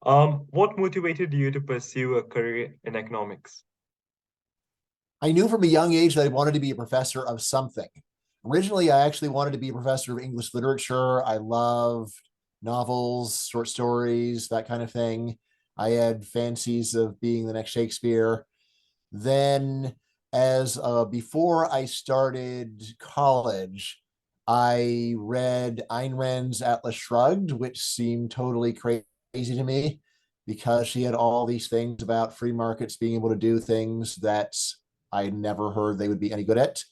What motivated you to pursue a career in economics? I knew from a young age that I wanted to be a professor of something. Originally, I actually wanted to be a professor of English literature. I loved novels, short stories, that kind of thing. I had fancies of being the next Shakespeare. Then, as before I started college, I read Ayn Rand's Atlas Shrugged, which seemed totally crazy to me because she had all these things about free markets being able to do things that I never heard they would be any good at.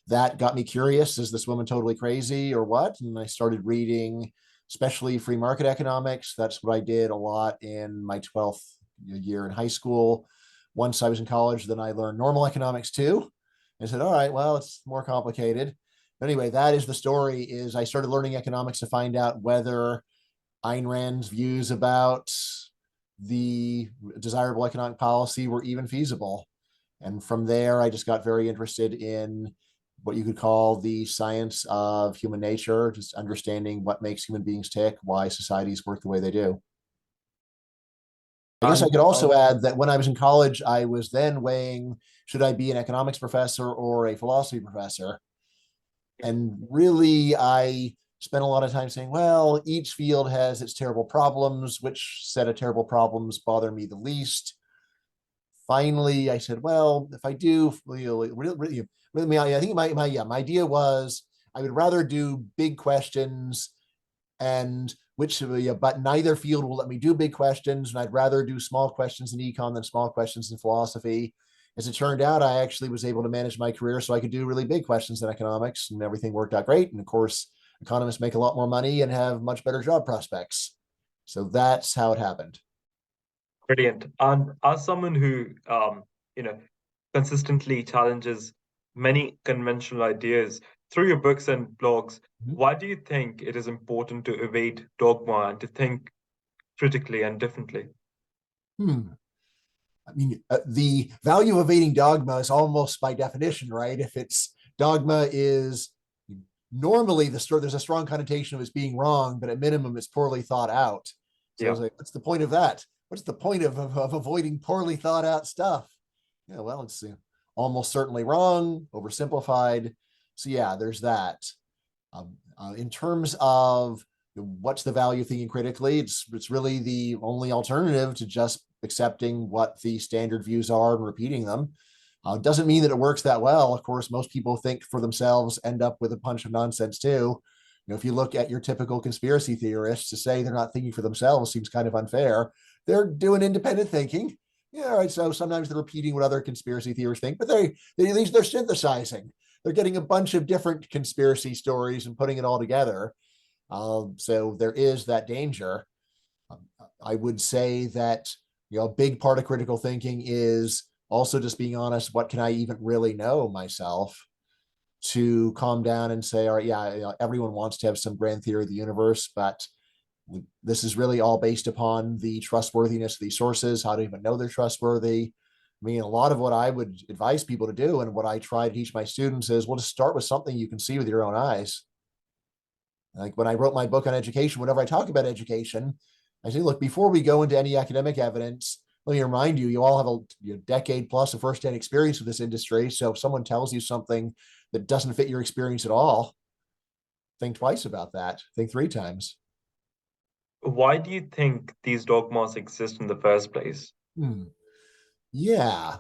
That got me curious. Is this woman totally crazy or what? And I started reading, especially free market economics. That's what I did a lot in my 12th year in high school. Once I was in college, then I learned normal economics too. And I said, all right, well, it's more complicated. But anyway, that is the story. Is I started learning economics to find out whether Ayn Rand's views about the desirable economic policy were even feasible. And from there, I just got very interested in what you could call the science of human nature, just understanding what makes human beings tick, why societies work the way they do. I guess I And could also add that when I was in college, I was then weighing, should I be an economics professor or a philosophy professor? And really, I spent a lot of time saying, well, each field has its terrible problems. Which set of terrible problems bother me the least? Finally, I said, well, if I do, really, I think my idea was I would rather do big questions and which, but neither field will let me do big questions, and I'd rather do small questions in econ than small questions in philosophy. As it turned out, I actually was able to manage my career so I could do really big questions in economics, and everything worked out great. And of course, economists make a lot more money and have much better job prospects. So that's how it happened. brilliant. And as someone who, you know, consistently challenges many conventional ideas through your books and blogs, Mhm. why do you think it is important to evade dogma and to think critically and differently? Hmm. I mean, the value of evading dogma is almost by definition, right? If it's dogma is normally there's a strong connotation of it being wrong, but at minimum it's poorly thought out. So I Yeah. was like, what's the point of that? What's the point of avoiding poorly thought out stuff? Yeah, well, it's almost certainly wrong, oversimplified. So yeah, there's that. In terms of what's the value of thinking critically, it's really the only alternative to just accepting what the standard views are and repeating them. Doesn't mean that it works that well. Of course, most people think for themselves, end up with a bunch of nonsense too. If you look at your typical conspiracy theorists, to say they're not thinking for themselves seems kind of unfair. They're doing independent thinking. Yeah, right. So sometimes they're repeating what other conspiracy theorists think, but they at least they're synthesizing. They're getting a bunch of different conspiracy stories and putting it all together. So there is that danger. Um, I would say that a big part of critical thinking is also just being honest. What can I even really know myself? To calm down and say, all right, yeah, everyone wants to have some grand theory of the universe, but this is really all based upon the trustworthiness of these sources. How do you even know they're trustworthy? I mean, a lot of what I would advise people to do and what I try to teach my students is, well, just start with something you can see with your own eyes. Like when I wrote my book on education, whenever I talk about education, I say, look, before we go into any academic evidence, let me remind you, you all have a decade plus of firsthand experience with this industry. So if someone tells you something that doesn't fit your experience at all, think twice about that. Think three times. Why do you think these dogmas exist in the first place? Hmm. Yeah.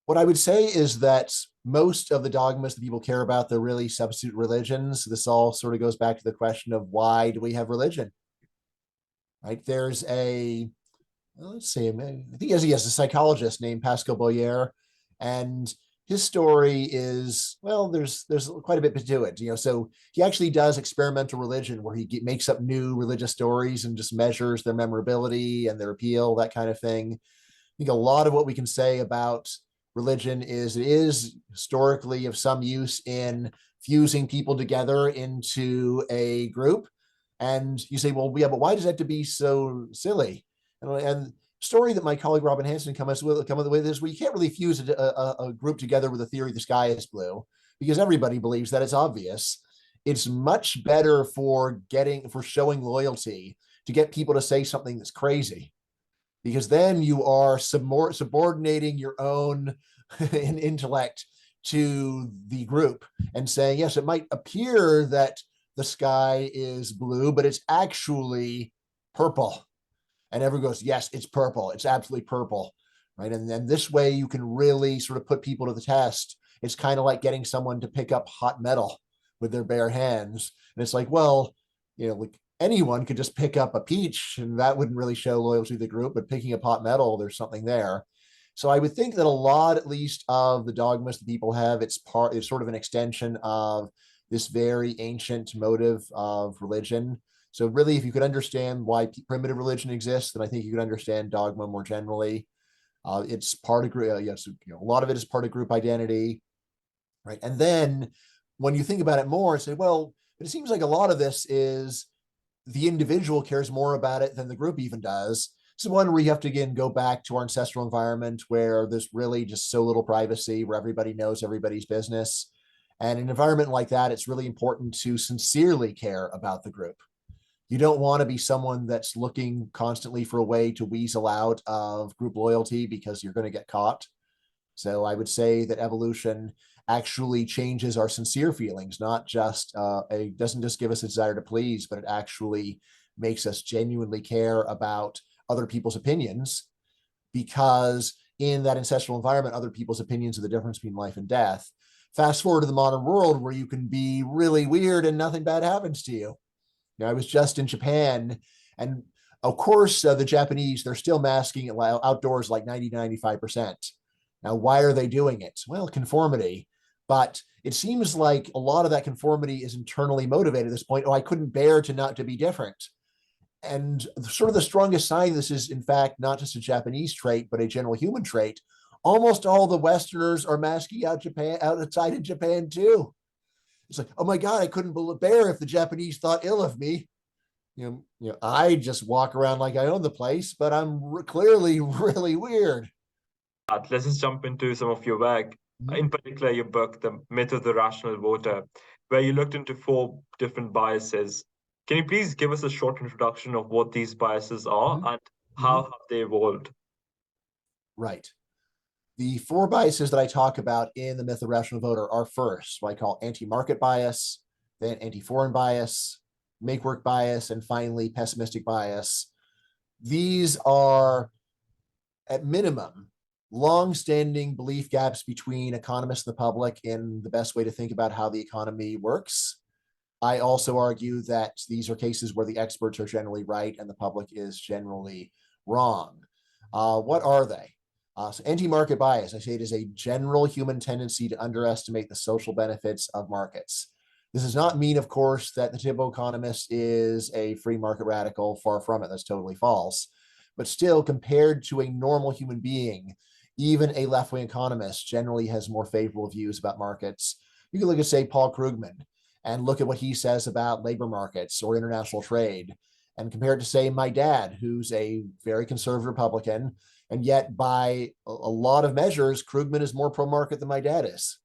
What I would say is that most of the dogmas that people care about, they're really substitute religions. This all sort of goes back to the question of why do we have religion? Right? There's a let's see, I think he has a psychologist named Pascal Boyer, and his story is, well, there's quite a bit to it. So he actually does experimental religion where he makes up new religious stories and just measures their memorability and their appeal, that kind of thing. I think a lot of what we can say about religion is it is historically of some use in fusing people together into a group. And you say, well, yeah, but why does that have to be so silly? And story that my colleague Robin Hanson come up with is, well, you can't really fuse a group together with a theory the sky is blue because everybody believes that it's obvious. It's much better for showing loyalty to get people to say something that's crazy, because then you are subordinating your own intellect to the group and saying, yes, it might appear that the sky is blue, but it's actually purple. And everyone goes, yes, it's purple. It's absolutely purple. Right. And then this way you can really sort of put people to the test. It's kind of like getting someone to pick up hot metal with their bare hands. And it's like, well, like anyone could just pick up a peach and that wouldn't really show loyalty to the group, but picking up hot metal, there's something there. So I would think that a lot, at least, of the dogmas that people have, it's sort of an extension of this very ancient motive of religion. So really, if you could understand why primitive religion exists, then I think you could understand dogma more generally. It's part of group. Yes, a lot of it is part of group identity, right? And then when you think about it more, say, well, but it seems like a lot of this is the individual cares more about it than the group even does. So one where you have to again go back to our ancestral environment where there's really just so little privacy, where everybody knows everybody's business. And in an environment like that, it's really important to sincerely care about the group. You don't want to be someone that's looking constantly for a way to weasel out of group loyalty because you're going to get caught. So I would say that evolution actually changes our sincere feelings, not just doesn't just give us a desire to please, but it actually makes us genuinely care about other people's opinions, because in that ancestral environment, other people's opinions are the difference between life and death. Fast forward to the modern world where you can be really weird and nothing bad happens to you. I was just in Japan, and of course, the Japanese, they're still masking outdoors like 90-95%. Now, why are they doing it? Well, conformity. But it seems like a lot of that conformity is internally motivated at this point. Oh, I couldn't bear to be different. And sort of the strongest sign this is, in fact, not just a Japanese trait, but a general human trait. Almost all the Westerners are masking out outside of Japan too. It's like, oh my God, I couldn't bear if the Japanese thought ill of me. I just walk around like I own the place, but I'm clearly really weird. Let's just jump into some of your work, Mhm. in particular your book, The Myth of the Rational Voter, where you looked into four different biases. Can you please give us a short introduction of what these biases are Mhm. and how Mhm. have they evolved? Right. The four biases that I talk about in the myth of rational voter are first what I call anti-market bias, then anti-foreign bias, make-work bias, and finally pessimistic bias. These are, at minimum, long-standing belief gaps between economists and the public in the best way to think about how the economy works. I also argue that these are cases where the experts are generally right and the public is generally wrong. What are they? So anti-market bias, I say it is a general human tendency to underestimate the social benefits of markets. This does not mean, of course, that the typical economist is a free market radical. Far from it. That's totally false. But still, compared to a normal human being, even a left-wing economist generally has more favorable views about markets. You can look at, say, Paul Krugman and look at what he says about labor markets or international trade, and compare it to, say, my dad, who's a very conservative Republican, and yet by a lot of measures, Krugman is more pro-market than my dad is.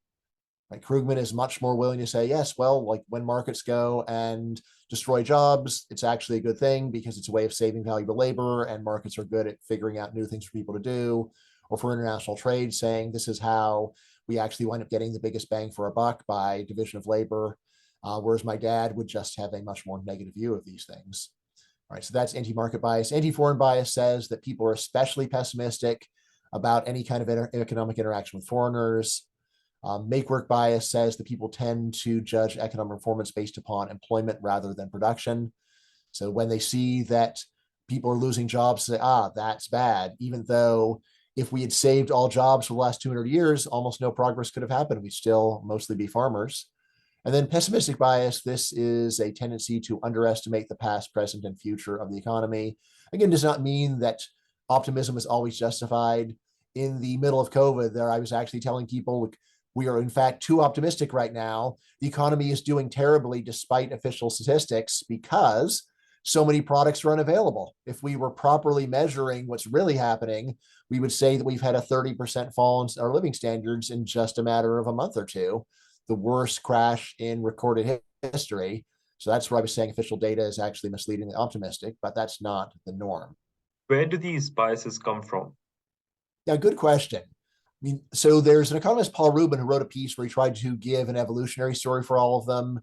Like Krugman is much more willing to say, yes, well, like when markets go and destroy jobs, it's actually a good thing because it's a way of saving valuable labor, and markets are good at figuring out new things for people to do. Or for international trade, saying this is how we actually wind up getting the biggest bang for our buck by division of labor. Whereas my dad would just have a much more negative view of these things. All right, so that's anti-market bias. Anti-foreign bias says that people are especially pessimistic about any kind of economic interaction with foreigners. Make-work bias says that people tend to judge economic performance based upon employment rather than production. So when they see that people are losing jobs, say, that's bad, even though if we had saved all jobs for the last 200 years, almost no progress could have happened. We'd still mostly be farmers. And then pessimistic bias, this is a tendency to underestimate the past, present, and future of the economy. Again, does not mean that optimism is always justified. In the middle of COVID, there I was actually telling people, look, we are in fact too optimistic right now. The economy is doing terribly despite official statistics because so many products are unavailable. If we were properly measuring what's really happening, we would say that we've had a 30% fall in our living standards in just a matter of a month or two, the worst crash in recorded history. So that's where I was saying official data is actually misleadingly optimistic, but that's not the norm. Where do these biases come from? Yeah, good question. I mean, so there's an economist, Paul Rubin, who wrote a piece where he tried to give an evolutionary story for all of them.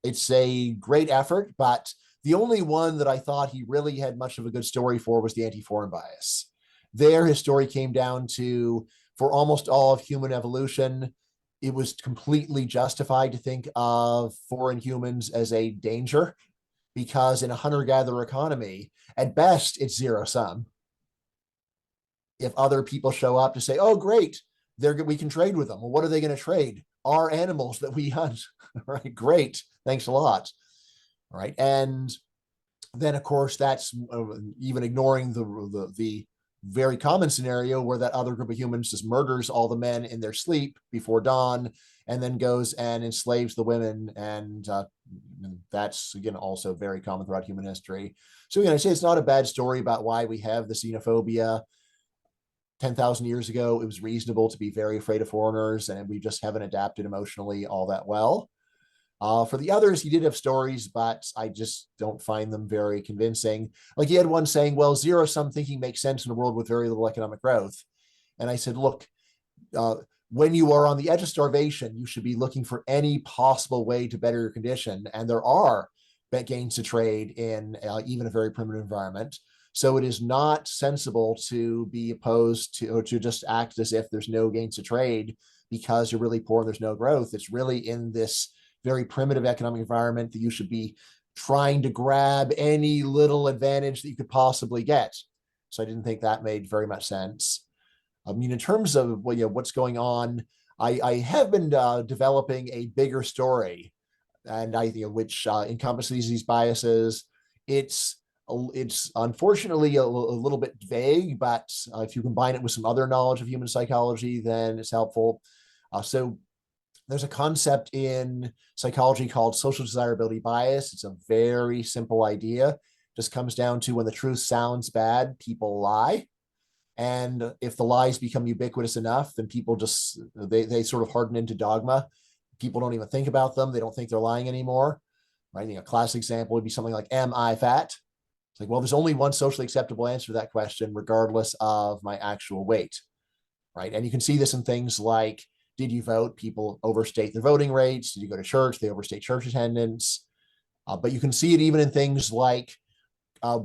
It's a great effort, but the only one that I thought he really had much of a good story for was the anti-foreign bias. There, his story came down to, for almost all of human evolution, it was completely justified to think of foreign humans as a danger because in a hunter-gatherer economy, at best, it's zero sum. If other people show up to say, "Oh, great, we can trade with them." Well, what are they going to trade? Our animals that we hunt, right? Great, thanks a lot, right? And then, of course, that's even ignoring the very common scenario where that other group of humans just murders all the men in their sleep before dawn, and then goes and enslaves the women, and that's again also very common throughout human history. So again, I say it's not a bad story about why we have the xenophobia. 10,000 years ago, it was reasonable to be very afraid of foreigners, and we just haven't adapted emotionally all that well. For the others, he did have stories, but I just don't find them very convincing. Like he had one saying, well, zero sum thinking makes sense in a world with very little economic growth. And I said, look, uh, when you are on the edge of starvation, you should be looking for any possible way to better your condition. And there are gains to trade in even a very primitive environment. So it is not sensible to be opposed to, or to just act as if there's no gains to trade because you're really poor and there's no growth. It's really in this very primitive economic environment that you should be trying to grab any little advantage that you could possibly get. So I didn't think that made very much sense. I mean, in terms of what's going on, I have been developing a bigger story, and which encompasses these biases. It's unfortunately a little bit vague, but if you combine it with some other knowledge of human psychology, then it's helpful. So there's a concept in psychology called social desirability bias. It's a very simple idea. It just comes down to when the truth sounds bad, people lie. And if the lies become ubiquitous enough, then people just they sort of harden into dogma. People don't even think about them. They don't think they're lying anymore. Right? I think a classic example would be something like, "Am I fat?" It's like, well, there's only one socially acceptable answer to that question, regardless of my actual weight. Right? And you can see this in things like, did you vote? People overstate their voting rates. Did you go to church? They overstate church attendance. But you can see it even in things like, uh,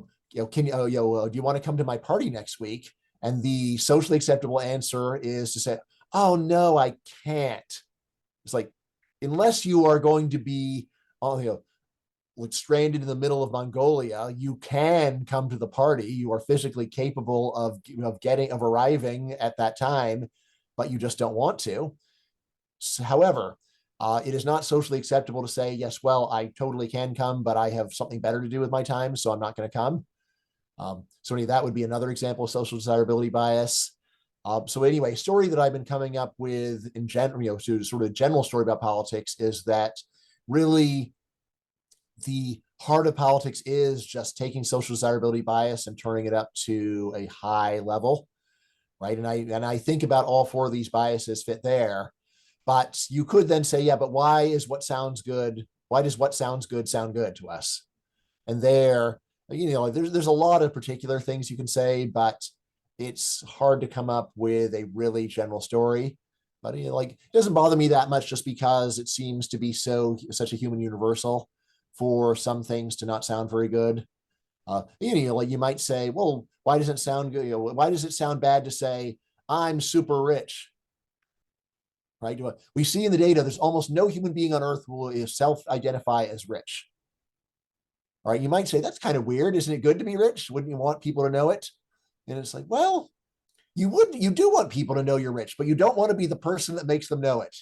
can you, do you want to come to my party next week? And the socially acceptable answer is to say, "Oh no, I can't." It's like, unless you are going to be, like stranded in the middle of Mongolia, you can come to the party. You are physically capable of arriving at that time, but you just don't want to. However, it is not socially acceptable to say, yes, well, I totally can come, but I have something better to do with my time, so I'm not going to come. So that would be another example of social desirability bias. So anyway, story that I've been coming up with in general, so sort of general story about politics is that really the heart of politics is just taking social desirability bias and turning it up to a high level, right? And I think about all four of these biases fit there. But you could then say, yeah, but why is what sounds good? Why does what sounds good sound good to us? And there's a lot of particular things you can say, but it's hard to come up with a really general story. But it doesn't bother me that much just because it seems to be such a human universal for some things to not sound very good. Like you might say, well, why does it sound good? Why does it sound bad to say I'm super rich? Right? We see in the data there's almost no human being on earth who will self-identify as rich. All right, you might say that's kind of weird. Isn't it good to be rich? Wouldn't you want people to know it? And it's like, well, you do want people to know you're rich, but you don't want to be the person that makes them know it.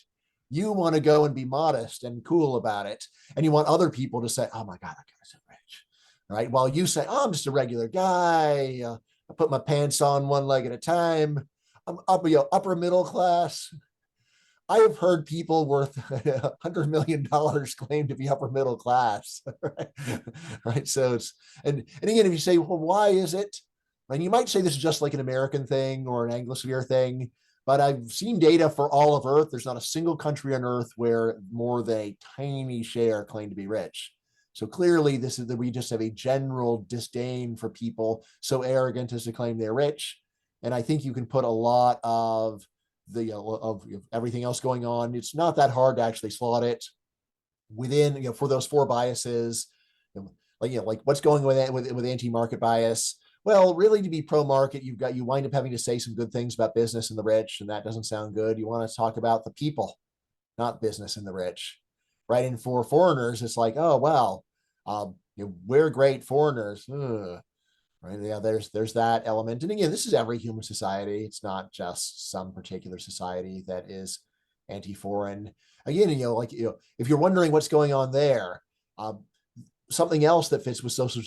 You want to go and be modest and cool about it. And you want other people to say, oh my God, that guy's so rich. All right. While you say, oh, I'm just a regular guy. I put my pants on one leg at a time. I'm upper middle class. I have heard people worth $100 million claim to be upper middle class, right? Right. So and again, if you say, well, why is it? And you might say this is just like an American thing or an Anglosphere thing, but I've seen data for all of Earth. There's not a single country on Earth where more than a tiny share claim to be rich. So clearly, this is that we just have a general disdain for people so arrogant as to claim they're rich. And I think you can put a lot of of everything else going on. It's not that hard to actually slot it within, for those four biases, like what's going with anti-market bias. Well, really, to be pro-market, you wind up having to say some good things about business and the rich, and that doesn't sound good. You want to talk about the people, not business and the rich, right? And for foreigners, it's like, oh well, we're great foreigners, right? Yeah, there's that element. And again, this is every human society. It's not just some particular society that is anti-foreign. Again, if you're wondering what's going on there, something else that fits with social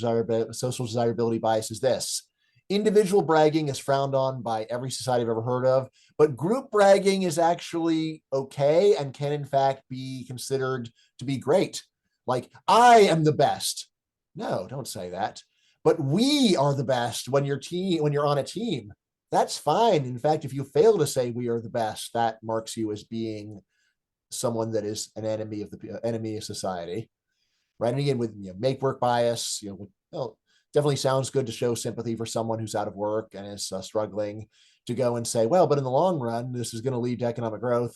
desirability bias is this: individual bragging is frowned on by every society I've ever heard of, but group bragging is actually okay and can in fact be considered to be great. Like, I am the best. No, don't say that. But we are the best when you're on a team. That's fine. In fact, if you fail to say we are the best, that marks you as being someone that is an enemy of society, right? And again, with make work bias, definitely sounds good to show sympathy for someone who's out of work and is struggling, to go and say, well, but in the long run, this is going to lead to economic growth.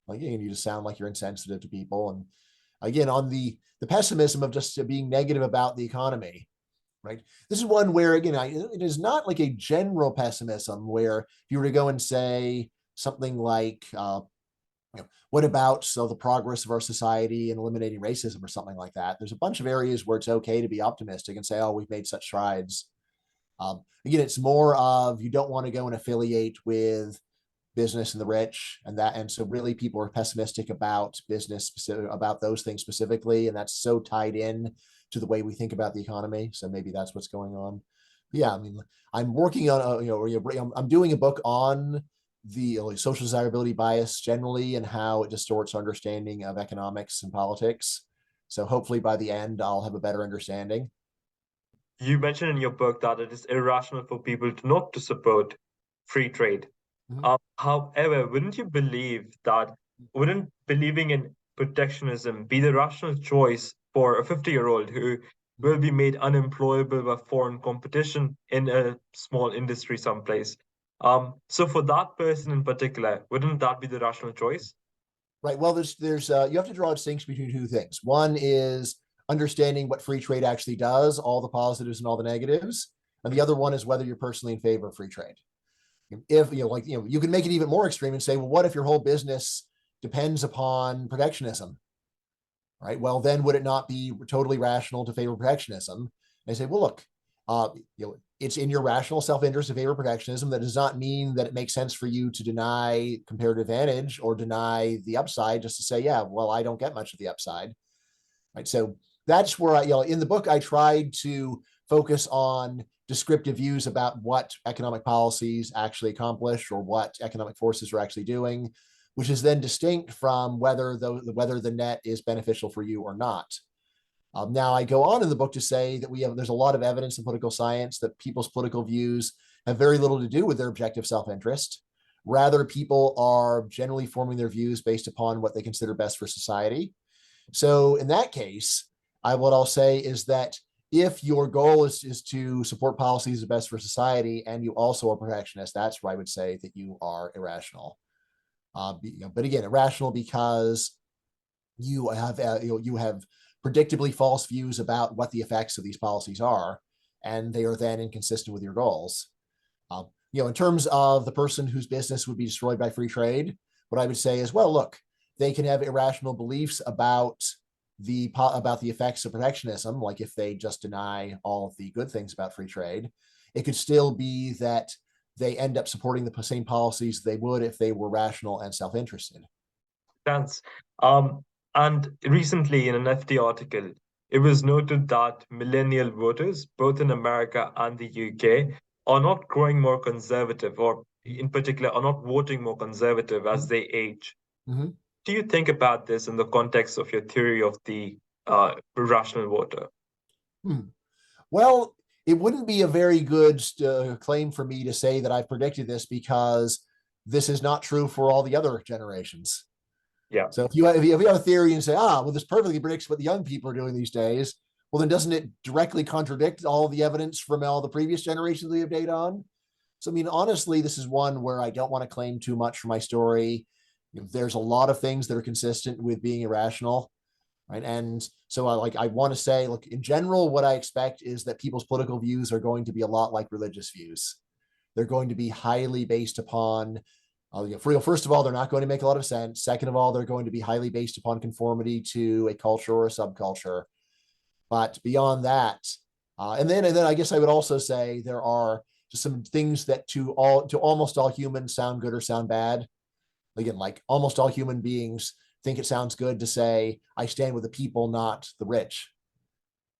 Like, you just sound like you're insensitive to people. And again, on the pessimism of just being negative about the economy, right? This is one where, again, it is not like a general pessimism where if you were to go and say something like, what about the progress of our society and eliminating racism or something like that? There's a bunch of areas where it's okay to be optimistic and say, oh, we've made such strides. Again, it's more of, you don't want to go and affiliate with business and the rich and so really people are pessimistic about business, about those things specifically, and that's so tied in to the way we think about the economy. So maybe that's what's going on. Yeah, I mean, I'm working on I'm doing a book on the social desirability bias generally and how it distorts our understanding of economics and politics. So hopefully by the end, I'll have a better understanding. You mentioned in your book that it is irrational for people to not to support free trade. Mhm. However, wouldn't believing in protectionism be the rational choice for a 50-year-old who will be made unemployable by foreign competition in a small industry someplace? So for that person in particular, wouldn't that be the rational choice? Right. Well, there's you have to draw a distinction between two things. One is understanding what free trade actually does, all the positives and all the negatives, and the other one is whether you're personally in favor of free trade. If you can make it even more extreme and say, well, what if your whole business depends upon protectionism? Right. Well, then would it not be totally rational to favor protectionism? And say, well, look, it's in your rational self-interest to favor protectionism. That does not mean that it makes sense for you to deny comparative advantage or deny the upside just to say, yeah, well, I don't get much of the upside. Right. So that's where in the book, I tried to focus on descriptive views about what economic policies actually accomplish or what economic forces are actually doing, which is then distinct from whether the net is beneficial for you or not. Now, I go on in the book to say that there's a lot of evidence in political science that people's political views have very little to do with their objective self-interest. Rather, people are generally forming their views based upon what they consider best for society. So in that case, what I'll say is that if your goal is to support policies that are best for society and you also are protectionist, that's where I would say that you are irrational. But again, irrational because you have predictably false views about what the effects of these policies are, and they are then inconsistent with your goals. In terms of the person whose business would be destroyed by free trade, what I would say is, well, look, they can have irrational beliefs about the effects of protectionism, like if they just deny all of the good things about free trade. It could still be that they end up supporting the same policies they would if they were rational and self-interested. Sense. And recently in an FT article, it was noted that millennial voters, both in America and the UK, are not growing more conservative, or in particular, are not voting more conservative as they age. Mm-hmm. Do you think about this in the context of your theory of the rational voter? Well, it wouldn't be a very good claim for me to say that I've predicted this, because this is not true for all the other generations. Yeah. So if you have a theory and say, well, this perfectly predicts what the young people are doing these days, well, then doesn't it directly contradict all the evidence from all the previous generations we have data on? So, I mean, honestly, this is one where I don't want to claim too much for my story. There's a lot of things that are consistent with being irrational, right? And so I want to say, look, in general, what I expect is that people's political views are going to be a lot like religious views. They're going to be highly based upon, first of all, they're not going to make a lot of sense. Second of all, they're going to be highly based upon conformity to a culture or a subculture. But beyond that, and then I guess I would also say there are just some things that to almost all humans sound good or sound bad. Again, like almost all human beings think it sounds good to say, I stand with the people, not the rich.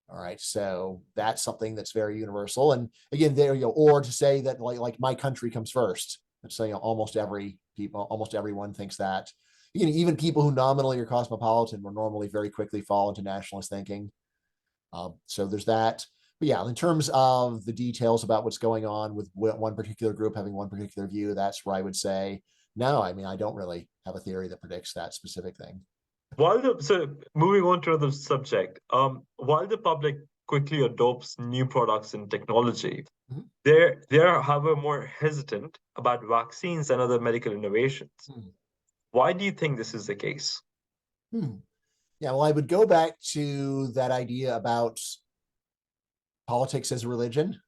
All right. So that's something that's very universal. And again, there, or to say that like my country comes first. Let's say almost everyone thinks that. Even people who nominally are cosmopolitan will normally very quickly fall into nationalist thinking. So there's that. But yeah, in terms of the details about what's going on with one particular group having one particular view, that's where I would say, no, I mean, I don't really have a theory that predicts that specific thing. So moving on to another subject, while the public quickly adopts new products and technology, Mhm. they're however more hesitant about vaccines and other medical innovations. Why do you think this is the case? Hmm. Yeah, well, I would go back to that idea about politics as a religion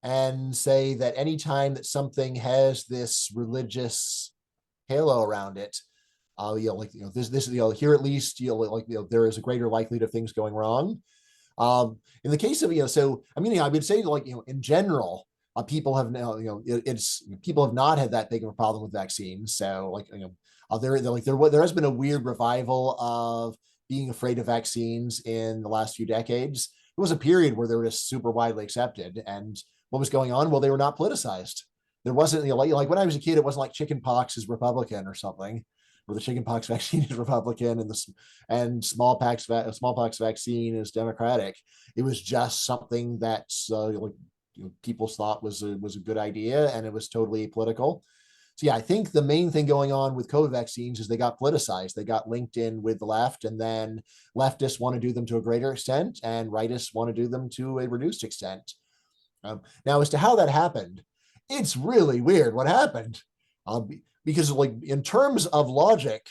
and say that anytime that something has this religious halo around it, here at least, there is a greater likelihood of things going wrong. In the case of, so I mean, I would say, in general, people have now, people have not had that big of a problem with vaccines. So, there has been a weird revival of being afraid of vaccines in the last few decades. There was a period where they were just super widely accepted, and what was going on? Well, they were not politicized. There wasn't, like when I was a kid, it wasn't like chicken pox is Republican or something, or the chickenpox vaccine is Republican and smallpox vaccine is Democratic. It was just something that people thought was a good idea, and it was totally apolitical. So yeah, I think the main thing going on with COVID vaccines is they got politicized. They got linked in with the left, and then leftists want to do them to a greater extent, and rightists want to do them to a reduced extent. Now, as to how that happened, it's really weird what happened. Because in terms of logic,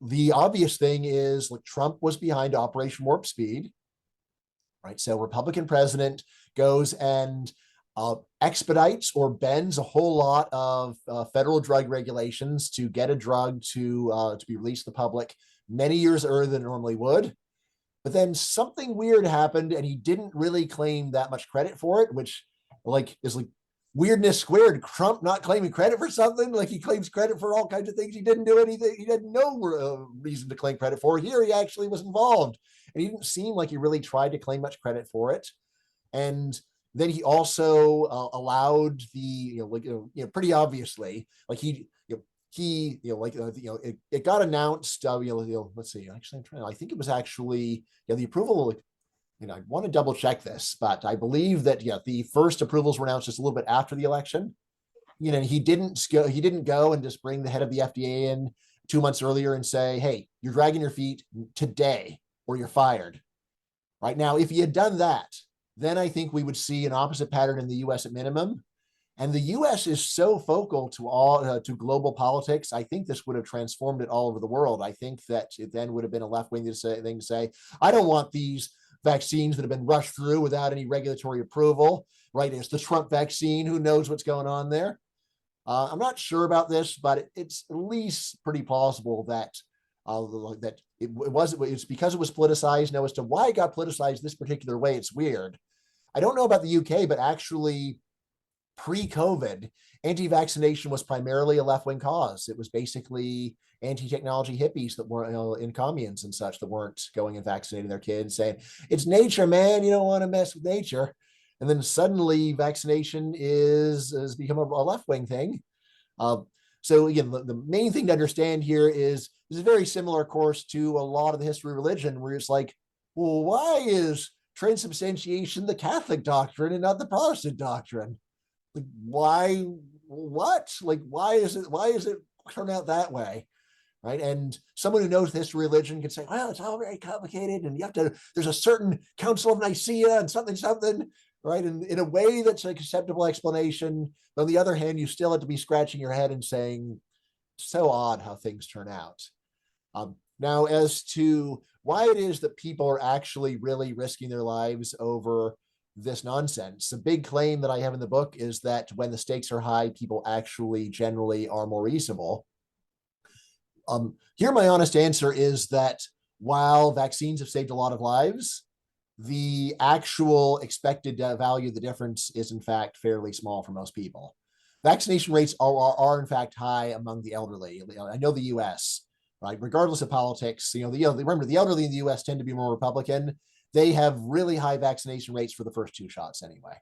the obvious thing is Trump was behind Operation Warp Speed, right? So Republican president goes and expedites or bends a whole lot of federal drug regulations to get a drug to be released to the public many years earlier than it normally would. But then something weird happened, and he didn't really claim that much credit for it, which is weirdness squared. Trump not claiming credit for something, he claims credit for all kinds of things he didn't do anything. He had no reason to claim credit for. Here, he actually was involved, and he didn't seem like he really tried to claim much credit for it. And then he also allowed the pretty obviously it got announced. Let's see. Actually, I'm trying. I think it was actually the approval. I want to double check this, but I believe that the first approvals were announced just a little bit after the election. He didn't go and just bring the head of the FDA in 2 months earlier and say, "Hey, you're dragging your feet today, or you're fired." Right now, if he had done that, then I think we would see an opposite pattern in the U.S. at minimum. And the U.S. is so focal to global politics. I think this would have transformed it all over the world. I think that it then would have been a left-wing thing to say, I don't want these vaccines that have been rushed through without any regulatory approval, right? It's the Trump vaccine. Who knows what's going on there? I'm not sure about this, but it's at least pretty plausible that it's because it was politicized. Now, as to why it got politicized this particular way, it's weird. I don't know about the UK, but actually pre-COVID, anti-vaccination was primarily a left-wing cause. It was basically anti-technology hippies that were in communes and such that weren't going and vaccinating their kids, saying, it's nature, man, you don't want to mess with nature. And then suddenly vaccination has become a left-wing thing. So again, the main thing to understand here is this is very similar, of course, to a lot of the history of religion, where it's like, well, why is transubstantiation the Catholic doctrine and not the Protestant doctrine? Why is it turn out that way? right? And someone who knows the history of religion can say, well, it's all very complicated, and you have to, there's a certain Council of Nicaea and something, right? And in a way that's an acceptable explanation. But on the other hand, you still have to be scratching your head and saying, so odd how things turn out. Now, as to why it is that people are actually really risking their lives over this nonsense, the big claim that I have in the book is that when the stakes are high, people actually generally are more reasonable. Here, my honest answer is that while vaccines have saved a lot of lives, the actual expected value of the difference is in fact fairly small for most people. Vaccination rates are in fact high among the elderly. I know the US, right? Regardless of politics, remember the elderly in the US tend to be more Republican. They have really high vaccination rates for the first 2 shots anyway.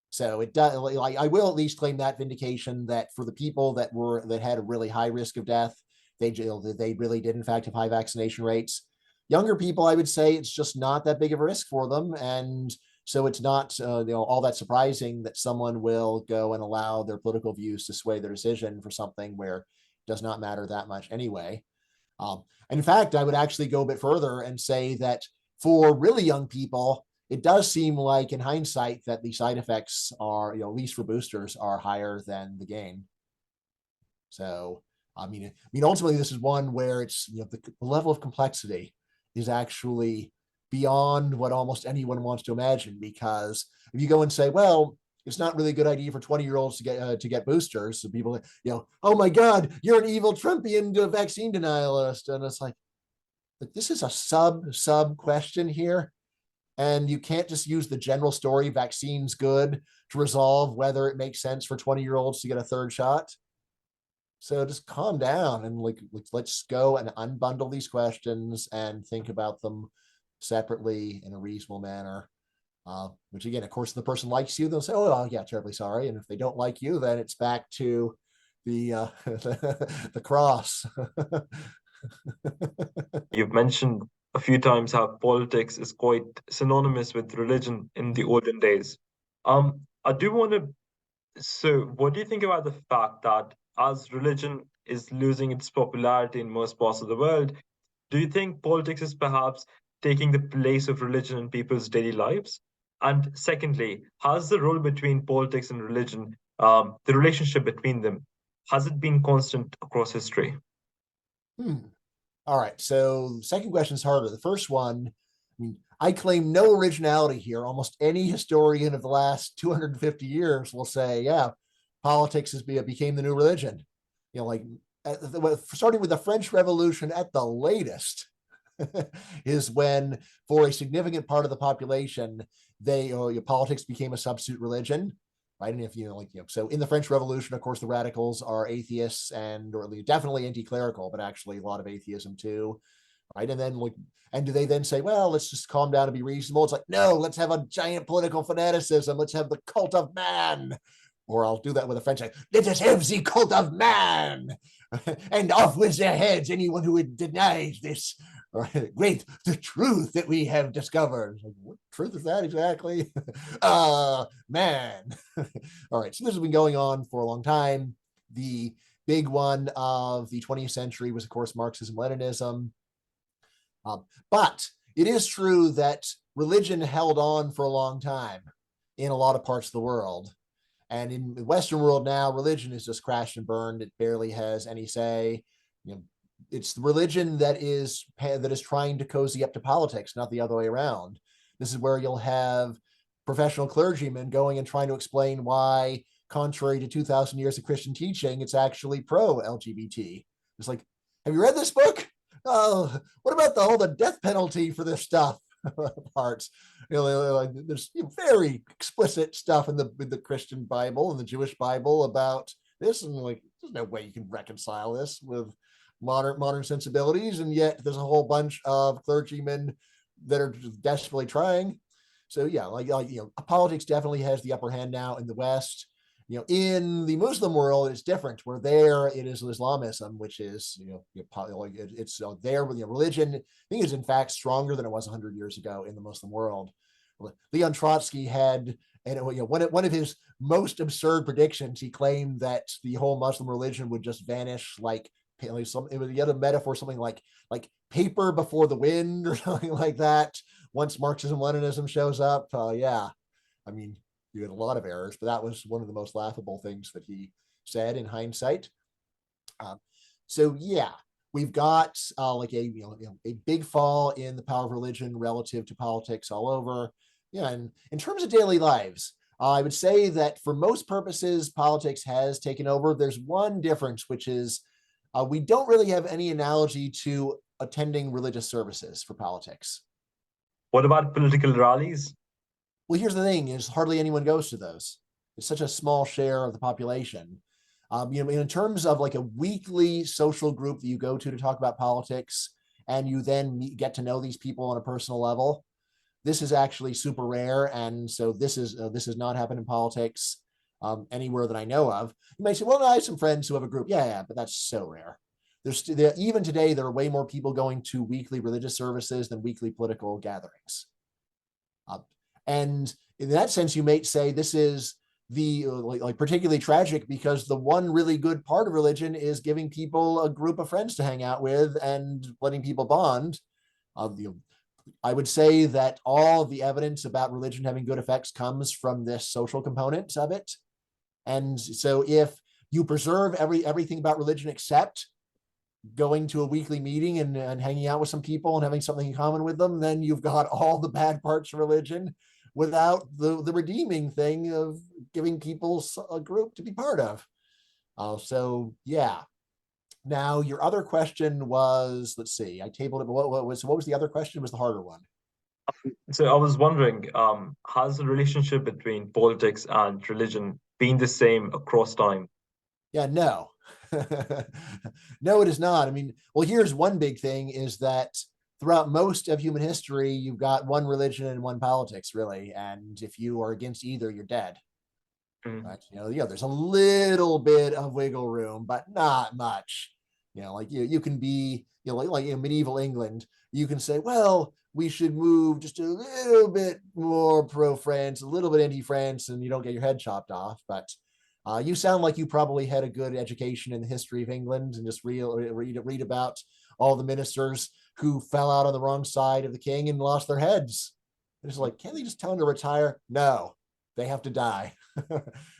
So it does. I will at least claim that vindication that for the people that had a really high risk of death, they really did in fact have high vaccination rates. Younger people, I would say it's just not that big of a risk for them, and so it's not all that surprising that someone will go and allow their political views to sway their decision for something where it does not matter that much anyway. And in fact, I would actually go a bit further and say that for really young people, it does seem like in hindsight that the side effects are, at least for boosters, are higher than the gain. So, I mean, ultimately, this is one where it's, the level of complexity is actually beyond what almost anyone wants to imagine. Because if you go and say, well, it's not really a good idea for 20-year-olds to get boosters, so people, oh my God, you're an evil Trumpian vaccine denialist, and it's like, but this is a sub question here. And you can't just use the general story, vaccines good, to resolve whether it makes sense for 20-year-olds to get a 3rd shot. So just calm down and let's go and unbundle these questions and think about them separately in a reasonable manner. Which again, of course, if the person likes you, they'll say, oh yeah, terribly sorry. And if they don't like you, then it's back to the the cross. You've mentioned a few times how politics is quite synonymous with religion in the olden days. I do want to. So, what do you think about the fact that as religion is losing its popularity in most parts of the world, do you think politics is perhaps taking the place of religion in people's daily lives? And secondly, has the role between politics and religion, the relationship between them, has it been constant across history? All right. So the second question is harder. The first one, I claim no originality here. Almost any historian of the last 250 years will say, yeah, politics became the new religion. Starting with the French Revolution at the latest is when, for a significant part of the population, politics became a substitute religion. Right. And if so in the French Revolution, of course, the radicals are atheists or definitely anti-clerical, but actually a lot of atheism too. Right. And then and do they then say, well, let's just calm down and be reasonable? It's like, no, let's have a giant political fanaticism. Let's have the cult of man. Or I'll do that with a French, let us have the cult of man. And off with their heads, anyone who denies this great, the truth that we have discovered. What truth is that exactly? Man. All right, so this has been going on for a long time. The big one of the 20th century was, of course, Marxism, Leninism. But it is true that religion held on for a long time in a lot of parts of the world. And in the Western world now, religion is just crashed and burned. It barely has any say. It's the religion that is trying to cozy up to politics, not the other way around. This is where you'll have professional clergymen going and trying to explain why, contrary to 2,000 years of Christian teaching, it's actually pro-LGBT. It's like, have you read this book? Oh, what about the death penalty for this stuff? Parts. There's very explicit stuff in the Christian Bible and the Jewish Bible about this, and there's no way you can reconcile this with modern sensibilities, and yet there's a whole bunch of clergymen that are desperately trying. So yeah, politics definitely has the upper hand now in the West. In the Muslim world, it's different. Where there, it is Islamism, which is it's there with religion. I think is in fact stronger than it was 100 years ago in the Muslim world. Leon Trotsky had, and one of his most absurd predictions, he claimed that the whole Muslim religion would just vanish like like it was yet a metaphor, something like paper before the wind or something like that. Once Marxism Leninism shows up, yeah, I mean, you had a lot of errors, but that was one of the most laughable things that he said in hindsight. Um, so yeah, we've got like a big fall in the power of religion relative to politics all over. Yeah, and in terms of daily lives, I would say that for most purposes, politics has taken over. There's one difference, which is we don't really have any analogy to attending religious services for politics. What about political rallies? Well, here's the thing: is hardly anyone goes to those. It's such a small share of the population. In terms of like a weekly social group that you go to talk about politics, and you then get to know these people on a personal level, this is actually super rare, and so this is not happened in politics anywhere that I know of. You may say, "Well, I have some friends who have a group." Yeah, but that's so rare. Even today, there are way more people going to weekly religious services than weekly political gatherings. Uh, and in that sense, you may say this is the like particularly tragic because the one really good part of religion is giving people a group of friends to hang out with and letting people bond. I would say that all of the evidence about religion having good effects comes from this social component of it. And so if you preserve everything about religion except going to a weekly meeting and hanging out with some people and having something in common with them, then you've got all the bad parts of religion without the redeeming thing of giving people a group to be part of. So yeah. Now your other question was, let's see, I tabled it, but what was the other question? Was the harder one? So I was wondering, has the relationship between politics and religion been the same across time? Yeah, no. No, it is not. I mean, well, here's one big thing is that throughout most of human history, you've got one religion and one politics, really. And if you are against either, you're dead. Mm. Right? There's a little bit of wiggle room, but not much. Like you can be, like in medieval England, you can say, well, we should move just a little bit more pro France, a little bit anti France, and you don't get your head chopped off. But you sound like you probably had a good education in the history of England and just read about all the ministers who fell out on the wrong side of the king and lost their heads. It's like, can't they just tell them to retire? No, they have to die.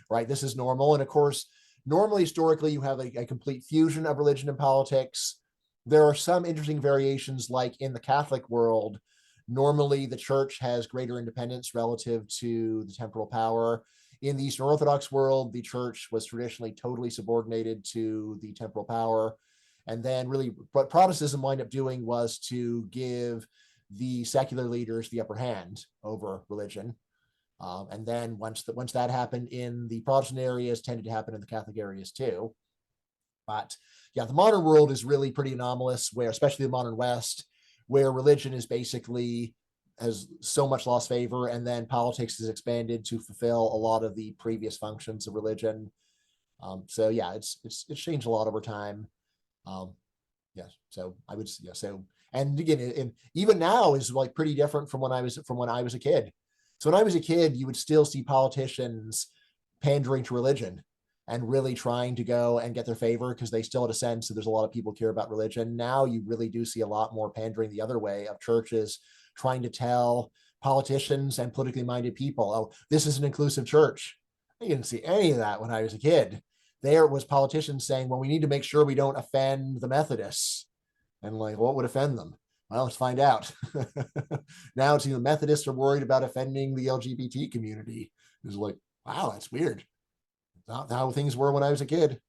Right? This is normal. And of course, normally, historically, you have a complete fusion of religion and politics. There are some interesting variations, like in the Catholic world, normally the church has greater independence relative to the temporal power. In the Eastern Orthodox world, the church was traditionally totally subordinated to the temporal power. And then, really, what Protestantism wound up doing was to give the secular leaders the upper hand over religion. And then once that happened in the Protestant areas, tended to happen in the Catholic areas too. But yeah, the modern world is really pretty anomalous, where especially the modern West, where religion is basically has so much lost favor, and then politics has expanded to fulfill a lot of the previous functions of religion. So yeah, it's changed a lot over time. Um, yeah, so I would so and again, even now is like pretty different from when I was a kid. So when I was a kid, you would still see politicians pandering to religion and really trying to go and get their favor because they still had a sense that there's a lot of people care about religion. Now you really do see a lot more pandering the other way of churches trying to tell politicians and politically minded people, oh, this is an inclusive church. I didn't see any of that when I was a kid. There was politicians saying, well, we need to make sure we don't offend the Methodists. And like, what would offend them? Well, let's find out. Now it's the Methodists are worried about offending the LGBT community. It's like, wow, that's weird. Not how things were when I was a kid.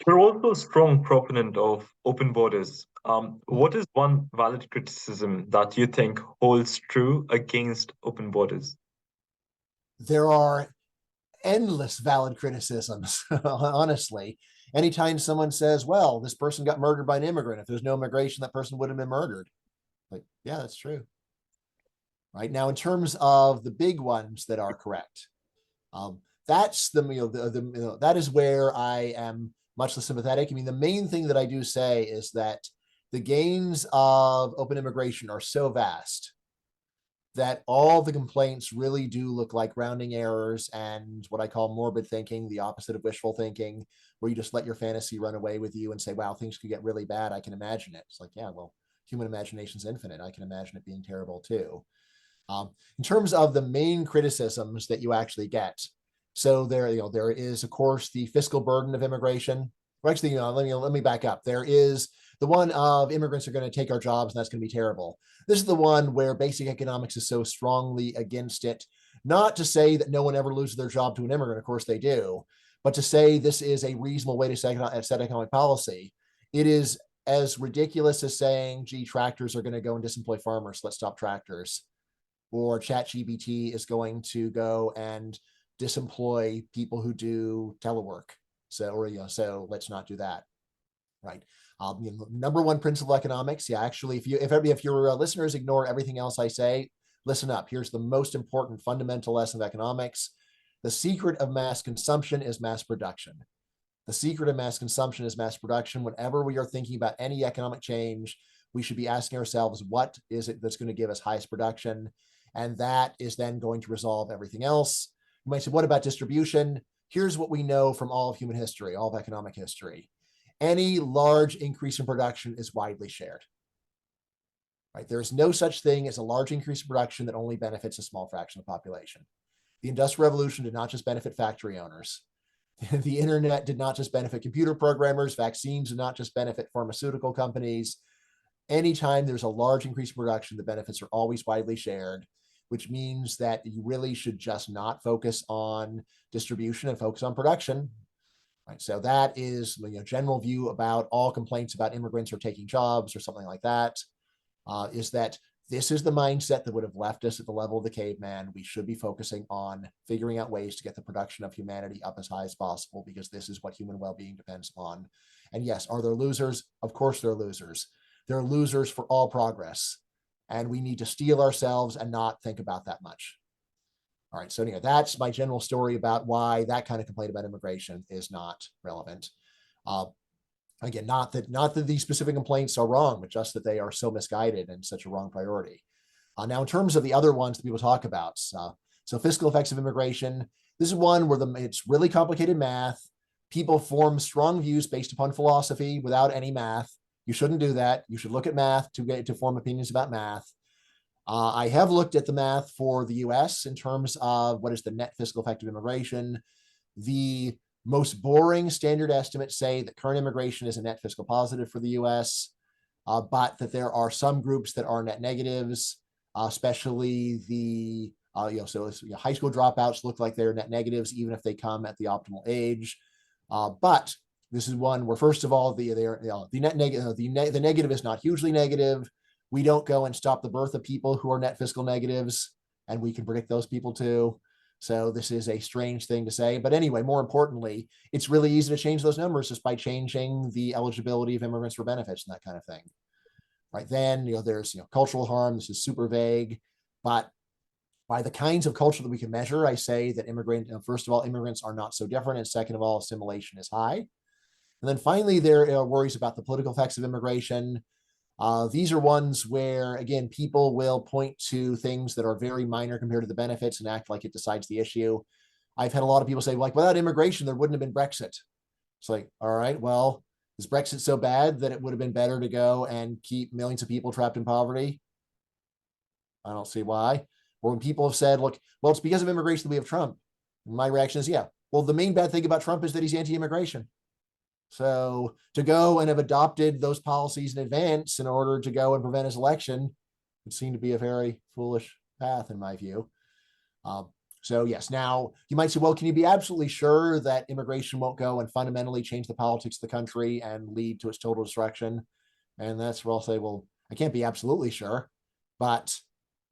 You're also a strong proponent of open borders. What is one valid criticism that you think holds true against open borders? There are endless valid criticisms, honestly. Anytime someone says, well, this person got murdered by an immigrant, if there's no immigration, that person would have been murdered. Like, yeah, that's true. Right now, in terms of the big ones that are correct, that's that is where I am much less sympathetic. I mean, the main thing that I do say is that the gains of open immigration are so vast that all the complaints really do look like rounding errors and what I call morbid thinking, the opposite of wishful thinking, where you just let your fantasy run away with you and say, wow, things could get really bad. I can imagine it. It's like, yeah, well, human imagination's infinite. I can imagine it being terrible too. In terms of the main criticisms that you actually get, so there is, of course, the fiscal burden of immigration. Well, actually, let me back up. There is the one of immigrants are going to take our jobs, and that's going to be terrible. This is the one where basic economics is so strongly against it. Not to say that no one ever loses their job to an immigrant, of course they do, but to say this is a reasonable way to set economic policy. It is as ridiculous as saying, gee, tractors are going to go and disemploy farmers. Let's stop tractors. Or ChatGPT is going to go and disemploy people who do telework. So let's not do that, right? Number one principle of economics. Yeah, actually, if your listeners ignore everything else I say, listen up. Here's the most important fundamental lesson of economics. The secret of mass consumption is mass production. The secret of mass consumption is mass production. Whenever we are thinking about any economic change, we should be asking ourselves, what is it that's going to give us highest production? And that is then going to resolve everything else. You might say, what about distribution? Here's what we know from all of human history, all of economic history. Any large increase in production is widely shared. Right? There is no such thing as a large increase in production that only benefits a small fraction of the population. The Industrial Revolution did not just benefit factory owners. The internet did not just benefit computer programmers. Vaccines did not just benefit pharmaceutical companies. Anytime there's a large increase in production, the benefits are always widely shared, which means that you really should just not focus on distribution and focus on production. Right? So that is general view about all complaints about immigrants or taking jobs or something like that, is that this is the mindset that would have left us at the level of the caveman. We should be focusing on figuring out ways to get the production of humanity up as high as possible, because this is what human well-being depends upon. And yes, are there losers? Of course there are losers. There are losers for all progress. And we need to steel ourselves and not think about that much. All right, so anyway, that's my general story about why that kind of complaint about immigration is not relevant. Again, not that these specific complaints are wrong, but just that they are so misguided and such a wrong priority. Now, in terms of the other ones that people talk about, so fiscal effects of immigration, this is one where it's really complicated math. People form strong views based upon philosophy without any math. You shouldn't do that. You should look at math to form opinions about math. I have looked at the math for the US in terms of what is the net fiscal effect of immigration. The most boring standard estimates say that current immigration is a net fiscal positive for the US, but that there are some groups that are net negatives, especially the high school dropouts look like they're net negatives even if they come at the optimal age. But this is one where, first of all, the negative is not hugely negative. We don't go and stop the birth of people who are net fiscal negatives, and we can predict those people too. So this is a strange thing to say. But anyway, more importantly, it's really easy to change those numbers just by changing the eligibility of immigrants for benefits and that kind of thing. Right then, there's cultural harm. This is super vague, but by the kinds of culture that we can measure, I say that first of all, immigrants are not so different, and second of all, assimilation is high. And then finally, there are worries about the political effects of immigration. These are ones where, again, people will point to things that are very minor compared to the benefits and act like it decides the issue. I've had a lot of people say, like, without immigration, there wouldn't have been Brexit. It's like, all right, well, is Brexit so bad that it would have been better to go and keep millions of people trapped in poverty? I don't see why. Or when people have said, look, well, it's because of immigration that we have Trump. And my reaction is, yeah, well, the main bad thing about Trump is that he's anti-immigration. So to go and have adopted those policies in advance in order to go and prevent his election would seem to be a very foolish path in my view. So yes, now you might say, well, can you be absolutely sure that immigration won't go and fundamentally change the politics of the country and lead to its total destruction? And that's where I'll say, well, I can't be absolutely sure, but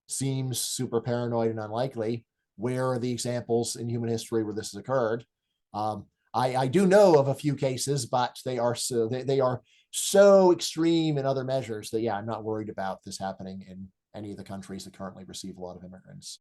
seems super paranoid and unlikely. Where are the examples in human history where this has occurred? I do know of a few cases, but they are so extreme in other measures that, yeah, I'm not worried about this happening in any of the countries that currently receive a lot of immigrants.